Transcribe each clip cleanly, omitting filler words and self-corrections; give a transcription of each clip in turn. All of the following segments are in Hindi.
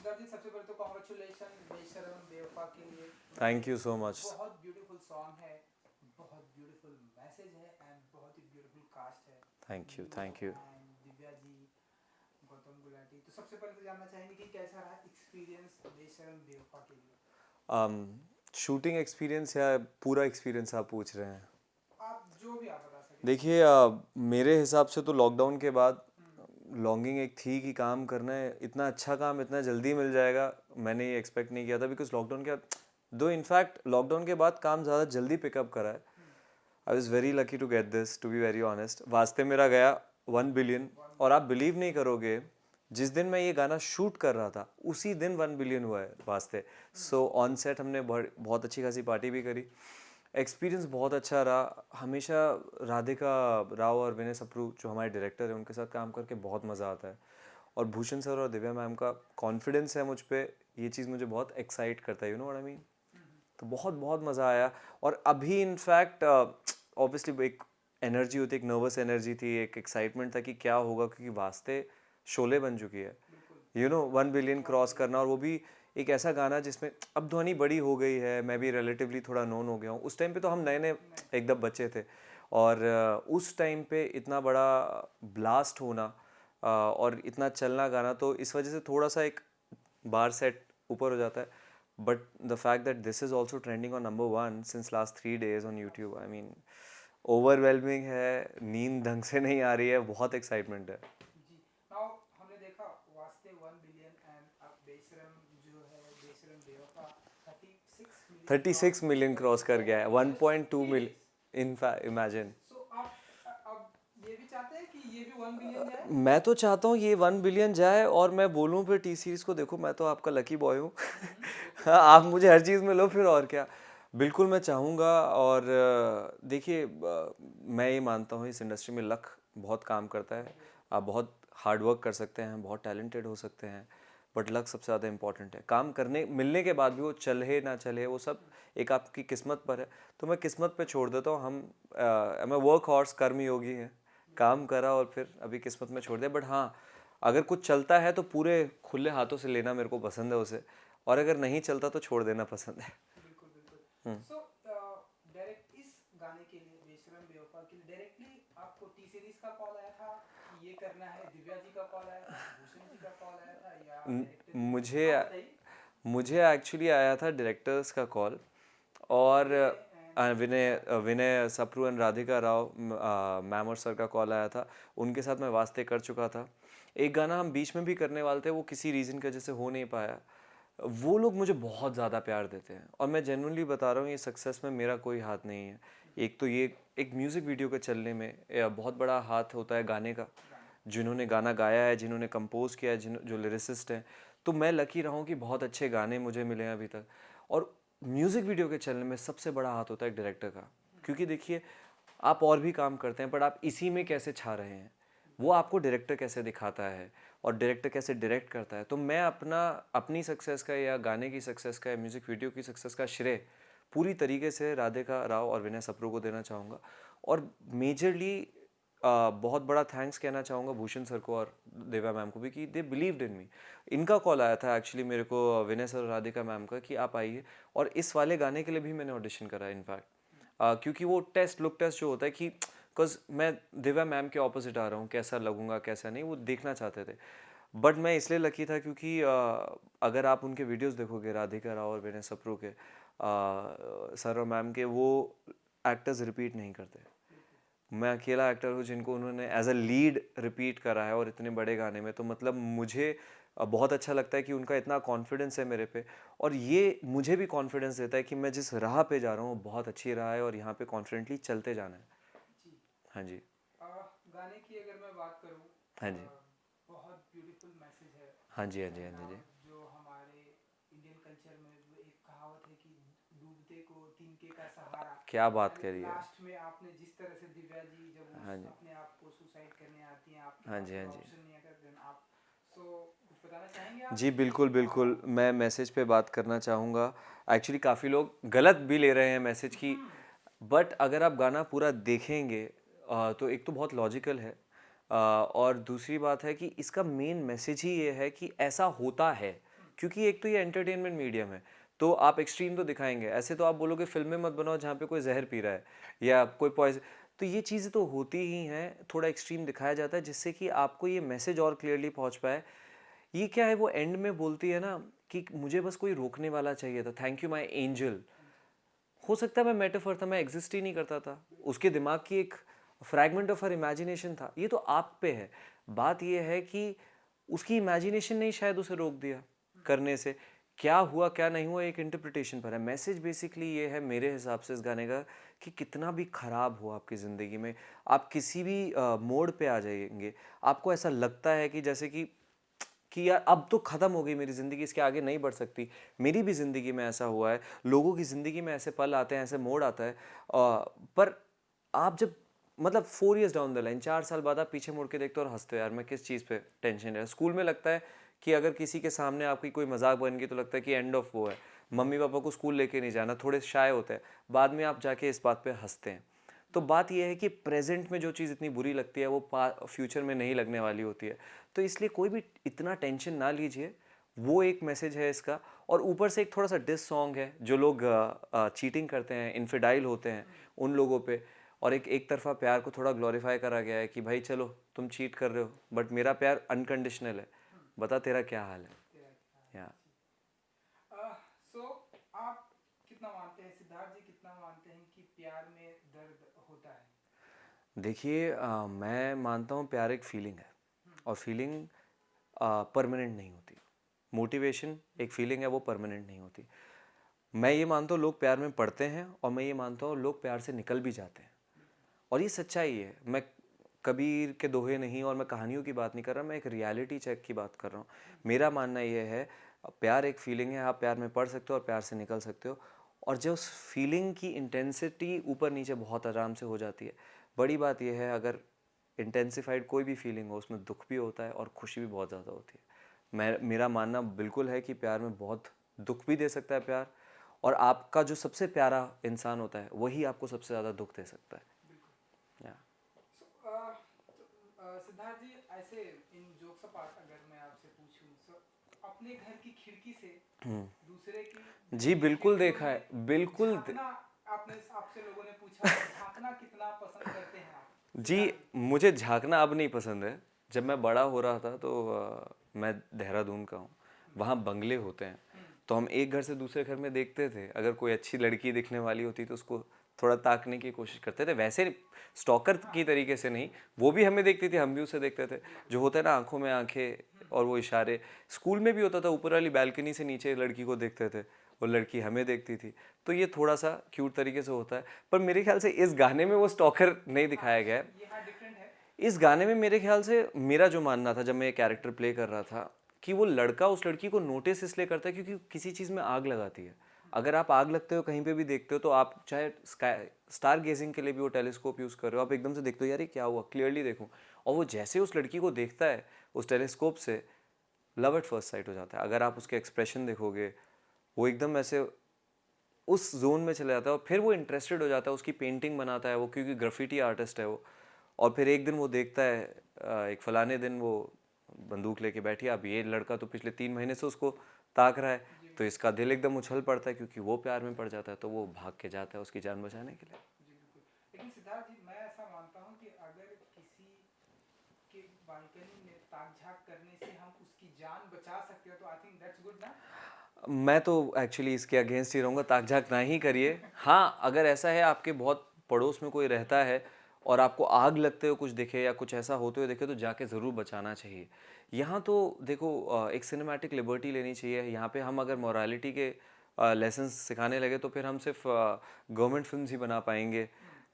सिद्धार्थ जी, सबसे पहले तो कॉन्ग्रेचुलेशन बेशरम बेवफा के लिए। Thank you so much. बहुत ब्यूटीफुल सॉन्ग है, बहुत ब्यूटीफुल मैसेज है एंड बहुत ही ब्यूटीफुल कास्ट है। Thank you, you thank you. And Divya ji, Gautam Gulati. तो सबसे पहले तो जानना चाहेंगे कि कैसा रहा एक्सपीरियंस बेशरम बेवफा के लिए। शूटिंग एक्सपीरियंस या पूरा एक्सपीरियंस आप पूछ रहे हैं? आप जो भी आप बता सकें। देखिए, मेरे हिसाब से तो लॉकडाउन के बाद हम्म, लॉन्गिंग एक थी कि काम करना है, इतना अच्छा काम इतना जल्दी मिल जाएगा मैंने ये एक्सपेक्ट नहीं किया था। बिकॉज लॉकडाउन के दो इनफैक्ट लॉकडाउन के बाद काम ज़्यादा जल्दी पिकअप करा है। Hmm, I was very lucky to get this, to be very honest. वास्ते मेरा गया 1 बिलियन। वन और आप बिलियन बिलीव नहीं करोगे, जिस दिन मैं ये गाना शूट कर रहा था उसी दिन 1 बिलियन हुआ है वास्ते। सो ऑन सेट हमने बहुत अच्छी खासी पार्टी भी करी। एक्सपीरियंस बहुत अच्छा रहा। हमेशा राधिका राव और विनय सप्रू जो हमारे डायरेक्टर हैं उनके साथ काम करके बहुत मज़ा आता है। और भूषण सर और दिव्या मैम का कॉन्फिडेंस है मुझ पे, ये चीज़ मुझे बहुत एक्साइट करता है। You know what I mean. तो बहुत बहुत मज़ा आया। और अभी इनफैक्ट ऑब्वियसली एक एनर्जी होती, एक नर्वस एनर्जी थी, एक एक्साइटमेंट था कि क्या होगा, क्योंकि वास्ते शोले बन चुकी है। बिल्कुल। You know 1 billion one cross billion करना, और वो भी एक ऐसा गाना जिसमें अब ध्वनि बड़ी हो गई है, मैं भी रिलेटिवली थोड़ा नोन हो गया हूँ। उस टाइम पे तो हम नए नए नहीं। एकदम बच्चे थे। और उस टाइम पे इतना बड़ा ब्लास्ट होना और इतना चलना गाना, तो इस वजह से थोड़ा सा एक बार सेट ऊपर हो जाता है। But the fact that this is also trending on number 1 since last 3 days on YouTube, I mean overwhelming है, नींद ढंग से नहीं आ रही है, बहुत एक्साइटमेंट है। जी। नाउ हमने देखा वास्ते 1 बिलियन एंड अब बेशरम जो है Besharam Bewafaa 36 million cross 36 million कर क्रॉस चुकी कर है गया है, in just 1.2 million. 3 days. In imagine. So आप अब ये भी चाहते हैं कि ये भी 1 बिलियन जाए। मैं तो चाहता हूँ ये 1 बिलियन जाए, और मैं बोलूँ फिर टी सीरीज को, देखो मैं तो आपका लकी बॉय हूँ। बिल्कुल हाँ, आप बिल्कुल। मुझे हर चीज़ में लो फिर, और क्या। बिल्कुल मैं चाहूँगा। और देखिए, मैं ये मानता हूँ इस इंडस्ट्री में लक बहुत काम करता है। आप बहुत हार्ड वर्क कर सकते हैं, बहुत टैलेंटेड हो सकते हैं, बट लक सबसे ज़्यादा इंपॉर्टेंट है। काम करने मिलने के बाद भी वो चले ना चले, वो सब एक आपकी किस्मत पर है। तो मैं किस्मत पे छोड़ देता हूँ। मैं वर्क हॉर्स कर्मयोगी है, काम करा और फिर अभी किस्मत में छोड़ दिया। बट हाँ, अगर कुछ चलता है तो पूरे खुले हाथों से लेना मेरे को पसंद है उसे, और अगर नहीं चलता तो छोड़ देना पसंद है। बिल्कुल बिल्कुल। हम्म। सो डायरेक्ट इस गाने के लिए बेशरम बेवफा के लिए डायरेक्टली आपको टी सीरीज का कॉल आया था कि ये करना है, दिव्या जी का कॉल आया था, भूषण जी का कॉल आया था, या न- डायरेक्टर जी का? मुझे हाँ बताइए। मुझे एक्चुअली आया था डायरेक्टर्स का कॉल। और Vinay and Radhika. Vinay Sapru and Radhika Rao ma'am और सर का कॉल आया था। उनके साथ मैं वास्ते कर चुका था। एक गाना हम बीच में भी करने वाले थे, वो किसी रीज़न की वजह से हो नहीं पाया। वो लोग मुझे बहुत ज़्यादा प्यार देते हैं, और मैं जेन्युइनली बता रहा हूँ, ये सक्सेस में मेरा कोई हाथ नहीं है। एक तो ये एक म्यूज़िक वीडियो के चलने में बहुत बड़ा हाथ होता है गाने का। गाने। जिन्होंने गाना गाया है, जिन्होंने कंपोज किया है, जो लिरिसिस्ट हैं। तो मैं लकी रहा हूँ कि बहुत अच्छे गाने मुझे मिले हैं अभी तक। और म्यूज़िक वीडियो के चलने में सबसे बड़ा हाथ होता है डायरेक्टर का। क्योंकि देखिए, आप और भी काम करते हैं, बट आप इसी में कैसे छा रहे हैं, वो आपको डायरेक्टर कैसे दिखाता है, और डायरेक्टर कैसे डायरेक्ट करता है। तो मैं अपनी सक्सेस का, या गाने की सक्सेस का, या म्यूज़िक वीडियो की सक्सेस का श्रेय पूरी तरीके से राधिका राव और विनय सप्रू को देना चाहूँगा। और मेजरली बहुत बड़ा थैंक्स कहना चाहूँगा भूषण सर को और देवा मैम को भी, कि दे बिलीव्ड इन मी। इनका कॉल आया था एक्चुअली मेरे को, विनय सर और राधिका मैम का, कि आप आइए। और इस वाले गाने के लिए भी मैंने ऑडिशन करा इनफैक्ट, क्योंकि वो टेस्ट लुक टेस्ट जो होता है कि बिकॉज मैं दिव्या मैम के ऑपोजिट आ रहा हूँ, कैसा लगूंगा कैसा नहीं, वो देखना चाहते थे। बट मैं इसलिए लकी था क्योंकि अगर आप उनके वीडियोस देखोगे राधिका राव और विनय सप्रू के, सर और मैम के, वो एक्टर्स रिपीट नहीं करते। मैं अकेला एक्टर हूँ जिनको उन्होंने एज अ लीड रिपीट करा है, और इतने बड़े गाने में। तो मतलब मुझे बहुत अच्छा लगता है कि उनका इतना कॉन्फिडेंस है मेरे पे। और ये मुझे भी कॉन्फिडेंस देता है कि मैं जिस राह पे जा रहा हूँ वो बहुत अच्छी राह है, और यहाँ पे कॉन्फिडेंटली चलते जाना है। जी। हाँ जी। अ, गाने की अगर मैं बात करूँ, हाँ जी। बहुत ब्यूटीफुल मैसेज है। हाँ जी। हाँ जी। हाँ जी। नाउ जी। जो हमारे इंडियन कल्चर में वो एक कहावत है कि डूबते को तिनके का सहारा। क्या बात एंड करी है। लास्ट में आपने जिस तरह से दिव्या जी जब वो हाँ जी। अपने आप को सुसाइड करने आती हैं, आपके हाँ पास जी। हाँ कोई जी। ऑप्शन नहीं है अगर देन आप, सो कुछ बताना चाहेंगे आप जी कि बिल्कुल बिल्कुल, मैं मैसेज पे बात करना चाहूँगा। एक्चुअली काफ़ी लोग गलत भी ले रहे हैं मैसेज की। बट अगर आप गाना पूरा देखेंगे तो एक तो बहुत लॉजिकल है, और दूसरी बात है कि इसका मेन मैसेज ही ये है कि ऐसा होता है। क्योंकि एक तो ये एंटरटेनमेंट मीडियम है, तो आप एक्सट्रीम तो दिखाएंगे। ऐसे तो आप बोलोगे फिल्में मत बनाओ जहाँ पे कोई जहर पी रहा है या कोई पॉइजन, तो ये चीज़ें तो होती ही हैं, थोड़ा एक्सट्रीम दिखाया जाता है जिससे कि आपको ये मैसेज और क्लियरली पहुँच पाए। ये क्या है, वो एंड में बोलती है ना कि मुझे बस कोई रोकने वाला चाहिए था, थैंक यू माई एंजल। हो सकता है मैं मेटाफर था, मैं एग्जिस्ट ही नहीं करता था, उसके दिमाग की एक फ्रैगमेंट ऑफ हर इमेजिनेशन था। ये तो आप पे है, बात ये है कि उसकी इमेजिनेशन ने ही शायद उसे रोक दिया करने से। क्या हुआ क्या नहीं हुआ एक इंटरप्रिटेशन पर है। मैसेज बेसिकली ये है मेरे हिसाब से इस गाने का कि कितना भी खराब हो आपकी ज़िंदगी में, आप किसी भी मोड़ पे आ जाएंगे, आपको ऐसा लगता है कि जैसे कि यार अब तो ख़त्म हो गई मेरी ज़िंदगी, इसके आगे नहीं बढ़ सकती। मेरी भी ज़िंदगी में ऐसा हुआ है, लोगों की ज़िंदगी में ऐसे पल आते हैं, ऐसे मोड़ आता है। पर आप जब मतलब 4 इयर्स डाउन द लाइन, 4 साल बाद आप पीछे मुड़ के देखते हो और हंसते हो, यार मैं किस चीज़ पे टेंशन है। स्कूल में लगता है कि अगर किसी के सामने आपकी कोई मजाक बन गई तो लगता है कि एंड ऑफ वो है, मम्मी पापा को स्कूल लेके नहीं जाना, थोड़े शाय होते हैं। बाद में आप जाके इस बात पे हंसते हैं। तो बात यह है कि प्रेजेंट में जो चीज़ इतनी बुरी लगती है वो फ्यूचर में नहीं लगने वाली होती है। तो इसलिए कोई भी इतना टेंशन ना लीजिए, वो एक मैसेज है इसका। और ऊपर से एक थोड़ा सा डिस सॉन्ग है, जो लोग चीटिंग करते हैं, इनफिडाइल होते हैं, उन लोगों पे। और एक तरफा प्यार को थोड़ा ग्लोरीफाई करा गया है कि भाई चलो तुम चीट कर रहे हो बट मेरा प्यार अनकंडीशनल है, बता तेरा क्या हाल है। या सो आप कितना मानते हैं, सिद्धार्थ जी कितना मानते हैं कि प्यार में दर्द होता है? देखिए, मैं मानता हूँ प्यार एक फीलिंग है, और फीलिंग परमानेंट नहीं होती। मोटिवेशन एक फीलिंग है, वो परमानेंट नहीं होती। मैं ये मानता हूँ लोग प्यार में पड़ते हैं, और मैं ये मानता हूँ लोग प्यार से निकल भी जाते हैं, और ये सच्चाई है। मैं कबीर के दोहे नहीं और मैं कहानियों की बात नहीं कर रहा, मैं एक रियलिटी चेक की बात कर रहा हूँ। मेरा मानना ये है प्यार एक फीलिंग है, आप प्यार में पड़ सकते हो और प्यार से निकल सकते हो, और जो उस फीलिंग की इंटेंसिटी ऊपर नीचे बहुत आराम से हो जाती है। बड़ी बात यह है, अगर इंटेंसिफाइड कोई भी फीलिंग हो उसमें दुख भी होता है और खुशी भी बहुत ज़्यादा होती है। मेरा मानना बिल्कुल है कि प्यार में बहुत दुख भी दे सकता है प्यार, और आपका जो सबसे प्यारा इंसान होता है वही आपको सबसे ज़्यादा दुख दे सकता है। बिल्कुल। या सिद्धार्थ जी, ऐसे इन जोक्स अपार्ट अगर मैं आपसे पूछूं, सो अपने घर की खिड़की से दूसरे की घर जी की बिल्कुल खिड़कियों देखा है, में बिल्कुल झांकना, आपने आपसे लोगों ने पूछा झांकना कितना पसंद करते हैं आप, जी सिद्धार्थ जी? मुझे झांकना अब नहीं पसंद है। जब मैं बड़ा हो रहा था तो मैं देहरादून का हूँ, वहाँ बंगले होते हैं, तो हम एक घर से दूसरे घर में देखते थे, अगर कोई अच्छी लड़की दिखने वाली होती तो उसको थोड़ा ताकने की कोशिश करते थे। वैसे स्टॉकर की तरीके से नहीं, वो भी हमें देखती थी, हम भी उसे देखते थे। जो होता है ना आंखों में आंखें और वो इशारे, स्कूल में भी होता था, ऊपर वाली बैल्कनी से नीचे लड़की को देखते थे, वो लड़की हमें देखती थी। तो ये थोड़ा सा क्यूट तरीके से होता है। पर मेरे ख्याल से इस गाने में वो स्टॉकर नहीं हाँ, दिखाया गया है। ये हाँ डिफरेंट है। इस गाने में मेरे ख्याल से मेरा जो मानना था जब मैं ये कैरेक्टर प्ले कर रहा था, कि वो लड़का उस लड़की को नोटिस इसलिए करता है क्योंकि किसी चीज़ में आग लगाती है। अगर आप आग लगते हो कहीं पे भी देखते हो, तो आप चाहे स्टार गेजिंग के लिए भी वो टेलीस्कोप यूज़ कर रहे हो, आप एकदम से देखते हो यार ये क्या हुआ, क्लियरली देखूं। और वो जैसे उस लड़की को देखता है उस टेलीस्कोप से, लव एट फर्स्ट साइट हो जाता है। अगर आप उसके एक्सप्रेशन देखोगे, वो एकदम ऐसे उस जोन में चला जाता है, और फिर वो इंटरेस्टेड हो जाता है, उसकी पेंटिंग बनाता है वो, क्योंकि ग्राफिटी आर्टिस्ट है वो। और फिर एक दिन वो देखता है, एक फलाने दिन वो बंदूक लेके बैठी है, अब ये लड़का तो पिछले 3 महीने से उसको ताक रहा है, तो इसका दिल एकदम उछल पड़ता है क्योंकि वो प्यार में पड़ जाता है, तो वो भाग के जाता है उसकी जान बचाने के लिए। जी बिल्कुल। लेकिन सिद्धार्थ जी, मैं ऐसा मानता हूँ कि अगर किसी के बालकनी में ताक झांक करने से हम उसकी जान बचा सकते हो तो आई थिंक दैट्स गुड ना? मैं तो एक्चुअली इसके अगेंस्ट ही रहूँगा, ताक झाक ना ही करिए। हाँ, अगर ऐसा है आपके बहुत पड़ोस में कोई रहता है और आपको आग लगते हुए कुछ दिखे या कुछ ऐसा होते हुए दिखे, तो जाके ज़रूर बचाना चाहिए। यहाँ तो देखो, एक सिनेमैटिक लिबर्टी लेनी चाहिए। यहाँ पे हम अगर मोरालिटी के लेसन्स सिखाने लगे तो फिर हम सिर्फ गवर्नमेंट फिल्म्स ही बना पाएंगे।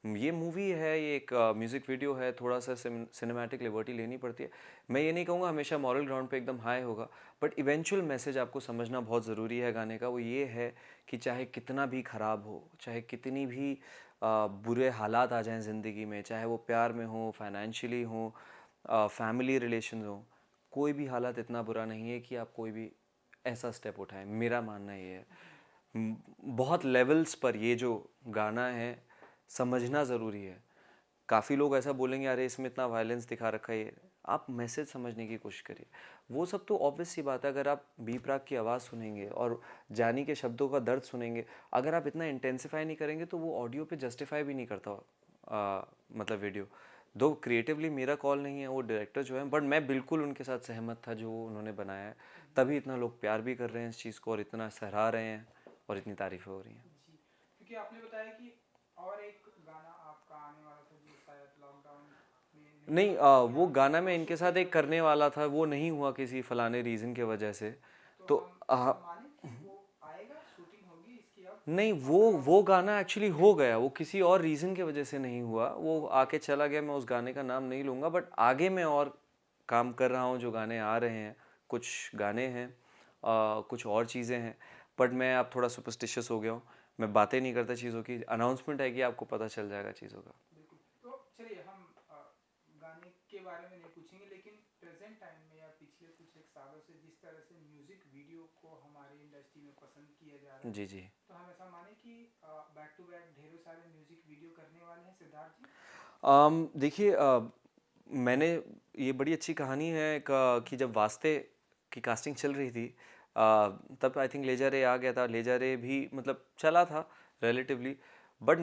ये मूवी है, ये एक म्यूज़िक वीडियो है, थोड़ा सा सिनेमैटिक लिबर्टी लेनी पड़ती है। मैं ये नहीं कहूँगा हमेशा मॉरल ग्राउंड पे एकदम हाई होगा, बट इवेंचुअल मैसेज आपको समझना बहुत ज़रूरी है गाने का। वो ये है कि चाहे कितना भी ख़राब हो, चाहे कितनी भी बुरे हालात आ जाएं ज़िंदगी में, चाहे वो प्यार में हो, फाइनेंशियली हो, फैमिली रिलेशन हो, कोई भी हालात इतना बुरा नहीं है कि आप कोई भी ऐसा स्टेप उठाएं। मेरा मानना ये है। बहुत लेवल्स पर ये जो गाना है समझना ज़रूरी है। काफ़ी लोग ऐसा बोलेंगे अरे इसमें इतना वायलेंस दिखा रखा है, आप मैसेज समझने की कोशिश करिए। वो सब तो ऑब्वियस सी बात है, अगर आप बी प्राक की आवाज़ सुनेंगे और जानी के शब्दों का दर्द सुनेंगे, अगर आप इतना इंटेंसिफाई नहीं करेंगे तो वो ऑडियो पे जस्टिफाई भी नहीं करता मतलब वीडियो। दो क्रिएटिवली मेरा कॉल नहीं है, वो डायरेक्टर जो है, बट मैं बिल्कुल उनके साथ सहमत था जो उन्होंने बनाया है। तभी इतना लोग प्यार भी कर रहे हैं इस चीज़ को और इतना सराह रहे हैं और इतनी तारीफ़ें हो रही हैं। जी, क्योंकि आपने बताया कि और एक गाना आपका आने वाला था जो शायद लॉकडाउन में नहीं नहीं, आ पाया वो या गाना मैं वो इनके साथ शूटिंग एक वगैरह करने वाला था, वो नहीं हुआ किसी फलाने रीज़न के वजह से। तो तो हम ऐसा माने कि वो आएगा, शूटिंग होगी इसकी अब नहीं, और वो गाना एक्चुअली हो गया, वो किसी और रीज़न की वजह से नहीं हुआ, वो आके चला गया। मैं उस गाने का नाम नहीं लूँगा, बट आगे मैं और काम कर रहा हूँ, जो गाने आ रहे हैं, कुछ गाने हैं, कुछ और चीज़ें हैं, बट मैं अब थोड़ा सुपरस्टिशियस हो गया हूँ। मैं बातें नहीं करता चीज़ों की, अनाउंसमेंट है कि आपको पता चल जाएगा चीज़ों का। बिल्कुल। तो चलिए हम गाने के बारे में नहीं पूछेंगे, लेकिन प्रेजेंट टाइम में या पिछले कुछ एक सालों से जिस तरह से म्यूजिक वीडियो को हमारी इंडस्ट्री में पसंद किया जा रहा है, जी, जी। तो हम ऐसा माने कि बैक टू बैक ढेरों सारे म्यूजिक वीडियो करने वाले हैं सिद्धार्थ जी। देखिए, मैंने ये बड़ी अच्छी कहानी है कि जब वास्ते की कास्टिंग चल रही थी, तब आई थिंक ले जा रे आ गया था। ले जा रे भी मतलब चला था रिलेटिवली, बट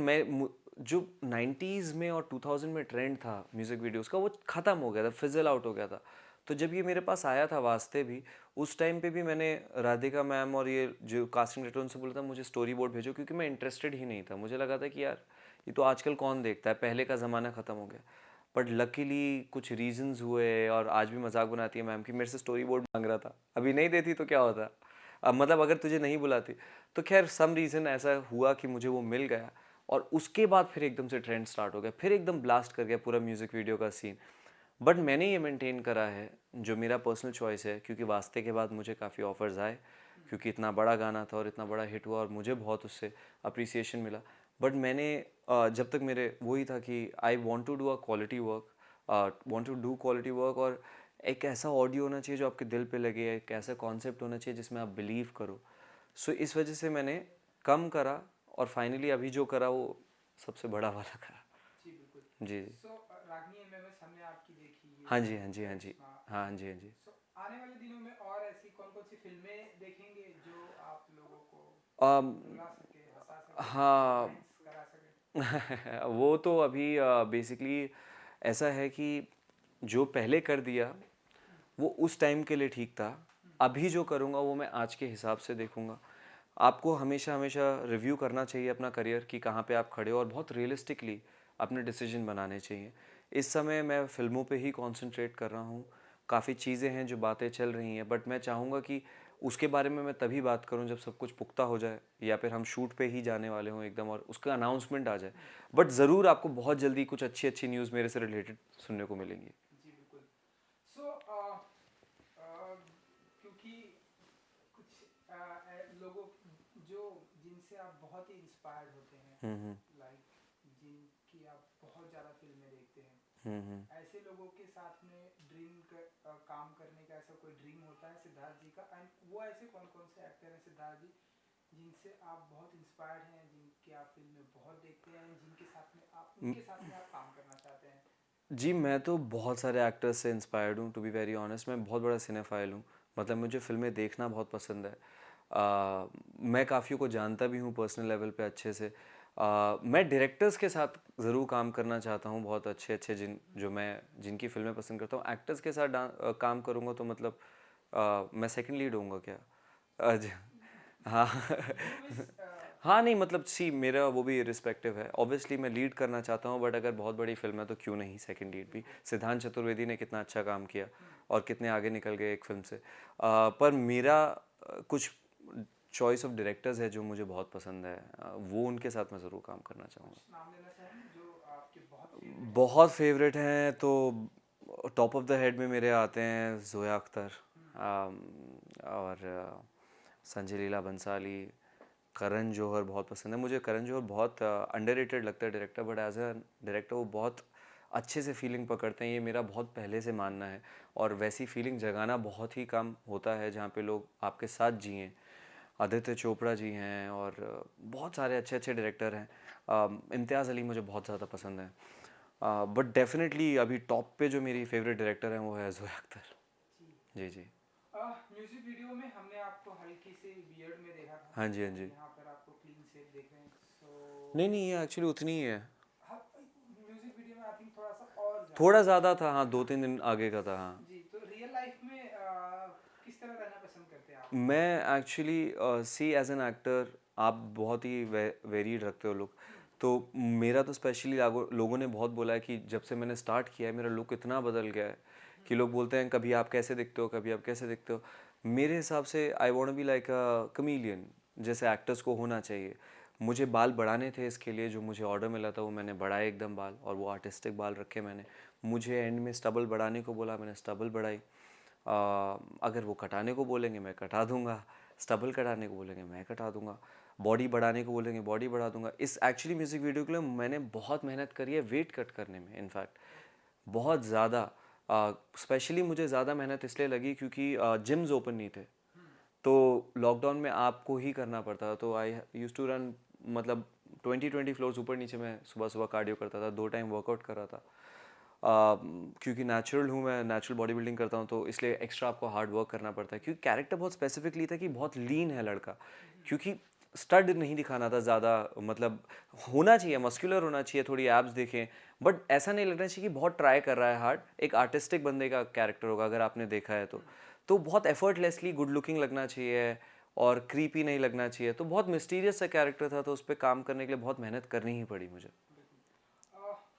जो 90s में और 2000 में ट्रेंड था म्यूज़िक वीडियोस का, वो ख़त्म हो गया था, फिजल आउट हो गया था। तो जब ये मेरे पास आया था वास्ते भी, उस टाइम पे भी मैंने राधिका मैम और ये जो कास्टिंग डायरेक्टर उनसे बोला था मुझे स्टोरी बोर्ड भेजो, क्योंकि मैं इंटरेस्टेड ही नहीं था। मुझे लगा था कि यार ये तो आजकल कौन देखता है, पहले का ज़माना ख़त्म हो गया। बट लकीली कुछ रीजंस हुए, और आज भी मजाक बनाती है मैम कि मेरे से स्टोरी बोर्ड मांग रहा था, अभी नहीं देती तो क्या होता। अब मतलब अगर तुझे नहीं बुलाती तो खैर सम रीज़न ऐसा हुआ कि मुझे वो मिल गया, और उसके बाद फिर एकदम से ट्रेंड स्टार्ट हो गया, फिर एकदम ब्लास्ट कर गया पूरा म्यूज़िक वीडियो का सीन। बट मैंने ये मेंटेन करा है, जो मेरा पर्सनल चॉइस है, क्योंकि वास्ते के बाद मुझे काफ़ी ऑफर्स आए, क्योंकि इतना बड़ा गाना था और इतना बड़ा हिट हुआ और मुझे बहुत उससे अप्रिसिएशन मिला। बट मैंने जब तक मेरे वही था कि I want to do a quality work, want to do quality work, और एक ऐसा ऑडियो होना चाहिए जो आपके दिल पे लगे, एक ऐसा कॉन्सेप्ट होना चाहिए जिसमें आप बिलीव करो। सो इस वजह से मैंने कम करा, और फाइनली अभी जो करा वो सबसे बड़ा वाला करा। जी बिल्कुल। जी, जी। सो रागनी एमएमएस हमने आपकी देखी, ये हाँ जी, हाँ जी, हाँ जी। करिश्मा। हाँ जी, हाँ जी। सो आने वाले दिनों में और ऐसी कौन कौन सी फिल्में देखेंगे जो आप लोगों को अम, रुला सके, हंसा सके, हाँ। रोमांस करा सके? वो तो अभी बेसिकली ऐसा है कि जो पहले कर दिया वो उस टाइम के लिए ठीक था। अभी जो करूँगा वो मैं आज के हिसाब से देखूँगा। आपको हमेशा हमेशा रिव्यू करना चाहिए अपना करियर कि कहाँ पे आप खड़े हो, और बहुत रियलिस्टिकली अपने डिसीजन बनाने चाहिए। इस समय मैं फ़िल्मों पे ही कंसंट्रेट कर रहा हूँ। काफ़ी चीज़ें हैं जो बातें चल रही हैं, बट मैं चाहूँगा कि उसके बारे में मैं तभी बात करूँ जब सब कुछ पुख्ता हो जाए, या फिर हम शूट पे ही जाने वाले हों एकदम और उसका अनाउंसमेंट आ जाए। बट ज़रूर आपको बहुत जल्दी कुछ अच्छी अच्छी न्यूज़ मेरे से रिलेटेड सुनने को मिलेंगी। जी बिल्कुल। सो क्योंकि कुछ लोगों जो जिनसे आप बहुत ही इंस्पायर्ड होते हैं, हम्म, लाइक जिनकी आप बहुत ज़्यादा फिल्में देखते हैं, हम्म। ऐसे लोगों के साथ में काम करने का ऐसा कोई ड्रीम होता है सिद्धार्थ जी का? एंड वो ऐसे कौन कौन से एक्टर हैं सिद्धार्थ जी जिनसे आप बहुत इंस्पायर्ड हैं, जिनकी आप फिल्में बहुत देखते हैं, जिनके साथ में आप उनके साथ में आप काम करना चाहते हैं? जी, मैं तो बहुत सारे एक्टर्स से इंस्पायर्ड हूँ, टू बी वेरी ऑनेस्ट। मैं बहुत बड़ा सिनेफाइल हूँ, मतलब मुझे फ़िल्में देखना बहुत पसंद है। मैं काफ़ियों को जानता भी हूँ पर्सनल लेवल पे अच्छे से। मैं डायरेक्टर्स के साथ ज़रूर काम करना चाहता हूँ, बहुत अच्छे अच्छे जिनकी फ़िल्में पसंद करता हूँ। एक्टर्स के साथ काम करूँगा तो मतलब मैं सेकंड लीड होऊंगा क्या? जी। हाँ। यू मिस हाँ, नहीं मतलब सी मेरा वो भी रिस्पेक्टिव है। ऑब्वियसली मैं लीड करना चाहता हूँ, बट अगर बहुत बड़ी फ़िल्म है तो क्यों नहीं सेकंड लीड भी। सिद्धांत चतुर्वेदी ने कितना अच्छा काम किया और कितने आगे निकल गए एक फ़िल्म से। पर मेरा कुछ चॉइस ऑफ डायरेक्टर्स है जो मुझे बहुत पसंद है। वो उनके साथ मैं ज़रूर काम करना चाहूँगा। कुछ नाम लेना चाहेंगे जो आपके बहुत फेवरेट हैं? बहुत फेवरेट हैं तो टॉप ऑफ द हेड में मेरे आते हैं ज़ोया अख्तर, और संजय लीला बंसाली, करण जौहर बहुत पसंद है मुझे। करण जौहर बहुत अंडररेटेड लगता है director, but as a director वो बहुत अच्छे से फीलिंग पकड़ते हैं, ये मेरा बहुत पहले से मानना है। और वैसी फीलिंग जगाना बहुत ही कम होता है जहाँ पे लोग आपके साथ जिएं। आदित्य चोपड़ा जी हैं, और बहुत सारे अच्छे अच्छे डायरेक्टर हैं। इम्तियाज़ अली मुझे बहुत ज़्यादा पसंद है। बट डेफिनेटली अभी टॉप पे जो मेरी फेवरेट डायरेक्टर है वो है जोया अख्तर। जी। जी जी। म्यूजिक वीडियो में हमने आपको हल्की सी बियर्ड में देखा था, हाँ जी हाँ और जी। यहाँ पर आपको क्लीन शेव देख रहे हैं। नहीं सो नहीं, ये एक्चुअली उतनी ही है। म्यूजिक वीडियो में आई थिंक थोड़ा सा और थोड़ा ज़्यादा। ज़्यादा था हाँ, 2-3 दिन आगे का था हाँ। जी, तो रियल लाइफ में किस तरह रहना पसंद करते हैं आप? मैं actually see as an actor आप बहुत ही वेरीड रखते हो लुक। तो मेरा तो स्पेशली लोगों ने बहुत बोला है कि जब से मैंने स्टार्ट किया है मेरा लुक इतना बदल गया है कि लोग बोलते हैं कभी आप कैसे दिखते हो, कभी आप कैसे दिखते हो। मेरे हिसाब से I want be like a chameleon, जैसे एक्टर्स को होना चाहिए। मुझे बाल बढ़ाने थे, इसके लिए जो मुझे ऑर्डर मिला था वो मैंने बढ़ाए एकदम बाल, और वो आर्टिस्टिक बाल रखे मैंने। मुझे एंड में स्टबल बढ़ाने को बोला, मैंने स्टबल बढ़ाई। अगर वो कटाने को बोलेंगे मैं कटा दूंगा, स्टबल कटाने को बोलेंगे मैं कटा दूंगा, बॉडी बढ़ाने को बोलेंगे बॉडी बढ़ा दूंगा। इस एक्चुअली म्यूज़िक वीडियो के लिए मैंने बहुत मेहनत करी है वेट कट करने में, इनफैक्ट बहुत ज़्यादा। स्पेशली मुझे ज़्यादा मेहनत इसलिए लगी क्योंकि जिम्स ओपन नहीं थे, तो लॉकडाउन में आपको ही करना पड़ता था। तो आई यूज़ टू रन, मतलब 20 फ्लोर्स ऊपर नीचे मैं सुबह सुबह कार्डियो करता था, 2 टाइम वर्कआउट कर रहा था। क्योंकि नेचुरल हूँ मैं, नेचुरल बॉडी बिल्डिंग करता हूँ, तो इसलिए एक्स्ट्रा आपको हार्ड वर्क करना पड़ता है। क्योंकि कैरेक्टर बहुत स्पेसिफिकली था कि बहुत लीन है लड़का, क्योंकि स्टड नहीं दिखाना था ज़्यादा, मतलब होना चाहिए मस्कुलर होना चाहिए, थोड़ी एब्स देखें, बट ऐसा नहीं लगना चाहिए कि बहुत ट्राई कर रहा है हार्ड। एक आर्टिस्टिक बंदे का कैरेक्टर होगा अगर आपने देखा है तो बहुत एफर्टलेसली गुड लुकिंग लगना चाहिए और क्रीपी नहीं लगना चाहिए। तो बहुत मिस्टीरियस सा कैरेक्टर था, तो उस पर काम करने के लिए बहुत मेहनत करनी ही पड़ी मुझे।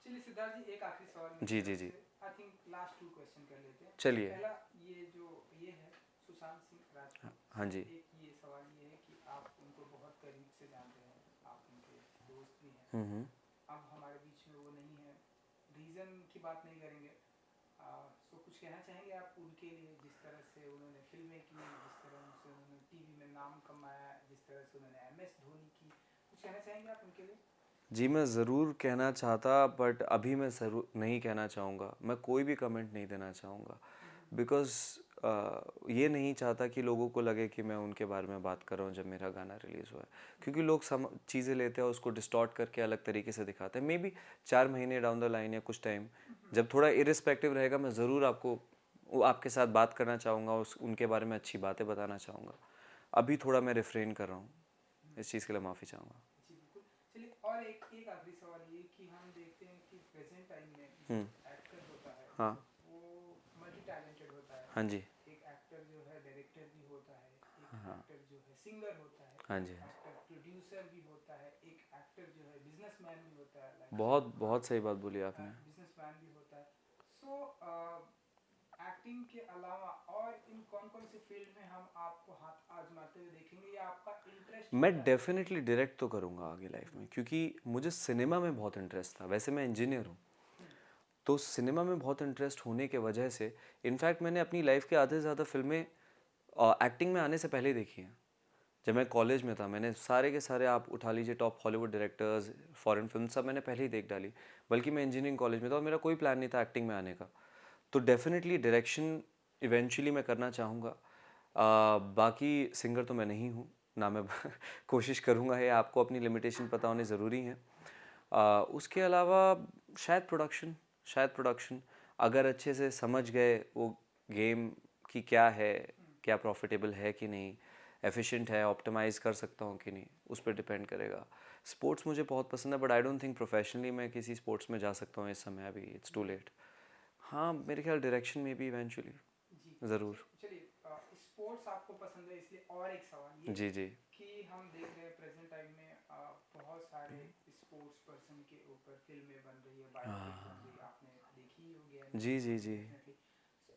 चलिए सिद्धार्थ जी, एक आखिरी सवाल मेरी जी जी तरफ जी। से। आई थिंक लास्ट 2 क्वेश्चन कर लेते हैं। चलिए। पहला, ये जो ये है सुशांत सिंह राजपूत, हाँ सो जी। एक ये सवाल ये है कि आप उनको बहुत करीब से जानते हैं, आप उनके दोस्त भी हैं। हम्म। अब हमारे बीच में वो नहीं है, रीज़न की बात नहीं करेंगे। सो कुछ कहना चाहेंगे आप उनके लिए, जिस तरह से उन्होंने फिल्में की, जिस तरह से उन्होंने टीवी में नाम कमाया, जिस तरह से उन्होंने MS धोनी की, कुछ कहना चाहेंगे आप उनके लिए? जी मैं ज़रूर कहना चाहता, बट अभी मैं ज़रूर नहीं कहना चाहूँगा, मैं कोई भी कमेंट नहीं देना चाहूँगा। बिकॉज़ ये नहीं चाहता कि लोगों को लगे कि मैं उनके बारे में बात कर रहा हूँ जब मेरा गाना रिलीज़ हुआ है। क्योंकि लोग चीज़ें लेते हैं उसको डिस्टॉर्ट करके अलग तरीके से दिखाते हैं। मे बी 4 महीने डाउन द लाइन या कुछ टाइम जब थोड़ा इरिस्पेक्टिव रहेगा, मैं ज़रूर आपके साथ बात करना चाहूँगा, उनके बारे में अच्छी बातें बताना चाहूँगा। अभी थोड़ा मैं रिफ्रेन कर रहा हूँ, इस चीज़ के लिए माफ़ी चाहूँगा। जी बिल्कुल। चलिए, और एक एक आखिरी सवाल ये कि हम देखते हैं कि प्रेजेंट टाइम में जो हम्म। एक्टर होता है हाँ वो मल्टी टैलेंटेड होता है। हाँ जी। एक एक्टर जो है डायरेक्टर भी होता है, एक हाँ एक्टर जो है सिंगर होता है, हाँ एक जी। एक्टर प्रोड्यूसर भी होता है, एक एक्टर जो है बिजनेसमैन भी होता है, लाइक बहुत शाहरुख बहुत खान सही बात बोली आपने। बिजनेसमैन भी होता है। सो एक्टिंग के अलावा और इन कौन कौन सी फील्ड में हम आपको हाथ आजमाते हुए देखेंगे, या आपका इंटरेस्ट मैं क्या है? डेफिनेटली डायरेक्ट तो करूँगा आगे लाइफ में, क्योंकि मुझे सिनेमा में बहुत इंटरेस्ट था। वैसे मैं इंजीनियर हूँ, तो सिनेमा में बहुत इंटरेस्ट होने के वजह से इनफैक्ट मैंने अपनी लाइफ के आधे से ज़्यादा फिल्में एक्टिंग में आने से पहले देखी हैं। जब मैं कॉलेज में था मैंने सारे के सारे, आप उठा लीजिए top Hollywood directors, foreign film, सब मैंने पहले ही देख डाली। बल्कि मैं इंजीनियरिंग कॉलेज में था और मेरा कोई प्लान नहीं था एक्टिंग में आने का। तो डेफिनेटली डायरेक्शन इवेंचुअली मैं करना चाहूँगा। बाकी सिंगर तो मैं नहीं हूँ ना, मैं कोशिश करूँगा। है आपको अपनी लिमिटेशन पता होने ज़रूरी हैं। उसके अलावा शायद प्रोडक्शन अगर अच्छे से समझ गए वो गेम की क्या है, क्या प्रॉफिटेबल है कि नहीं, एफिशिएंट है, ऑप्टिमाइज़ कर सकता हूँ कि नहीं, उस पर डिपेंड करेगा। स्पोर्ट्स मुझे बहुत पसंद है, but I don't think professionally मैं किसी स्पोर्ट्स में जा सकता हूँ इस समय, अभी इट्स टू लेट। हाँ मेरे ख्याल डायरेक्शन में भी इवेंचुअली जी। ज़रूर। चलिए, स्पोर्ट्स आपको पसंद है, इसलिए और एक सवाल ये जी जी। कि हम देख रहे हैं प्रेजेंट टाइम में बहुत सारे स्पोर्ट्स पर्सन के ऊपर फिल्में बन रही है, बायोपिक बन रही है, आपने देखी ही होगी जी जी जी। डेफिनेटली।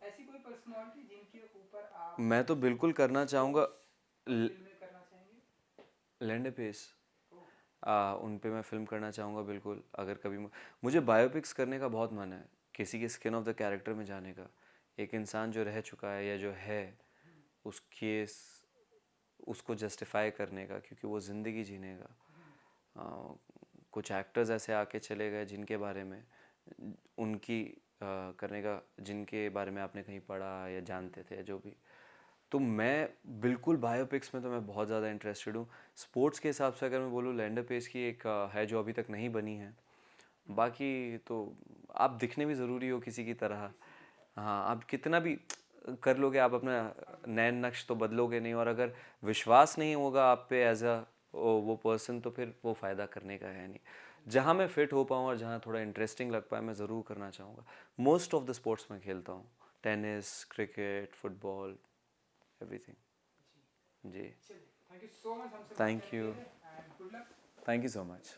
ऐसी कोई पर्सनालिटी जिनके ऊपर आप मैं तो बिल्कुल करना चाहूँगा। स्पोर्ट्स पर फिल्में करना चाहेंगे? लैंडे पेस, ओह। उन पे मैं फ़िल्म करना चाहूँगा बिल्कुल। अगर कभी मुझे बायोपिक्स करने का बहुत मन है, किसी के स्किन ऑफ द कैरेक्टर में जाने का। एक इंसान जो रह चुका है या जो है उसके उसको जस्टिफाई करने का, क्योंकि वो ज़िंदगी जीने का। कुछ एक्टर्स ऐसे आके चले गए जिनके बारे में उनकी करने का, जिनके बारे में आपने कहीं पढ़ा या जानते थे, जो भी। तो मैं बिल्कुल बायोपिक्स में तो मैं बहुत ज़्यादा इंटरेस्टेड हूँ। स्पोर्ट्स के हिसाब से अगर मैं बोलूँ, लैंडर पेस की एक है जो अभी तक नहीं बनी है, बाकी तो आप दिखने भी ज़रूरी हो किसी की तरह। हाँ, आप कितना भी कर लोगे, आप अपना नैन नक्श तो बदलोगे नहीं, और अगर विश्वास नहीं होगा आप पे एज अ वो पर्सन, तो फिर वो फ़ायदा करने का है नहीं। जहाँ मैं फिट हो पाऊँ और जहाँ थोड़ा इंटरेस्टिंग लग पाए, मैं ज़रूर करना चाहूँगा। मोस्ट ऑफ द स्पोर्ट्स मैं खेलता हूँ, टेनिस, क्रिकेट, फुटबॉल, एवरीथिंग। जी, चलिए, थैंक यू सो मच हमसे बात थैंक करने के यू, लिए and good luck. Thank you so much.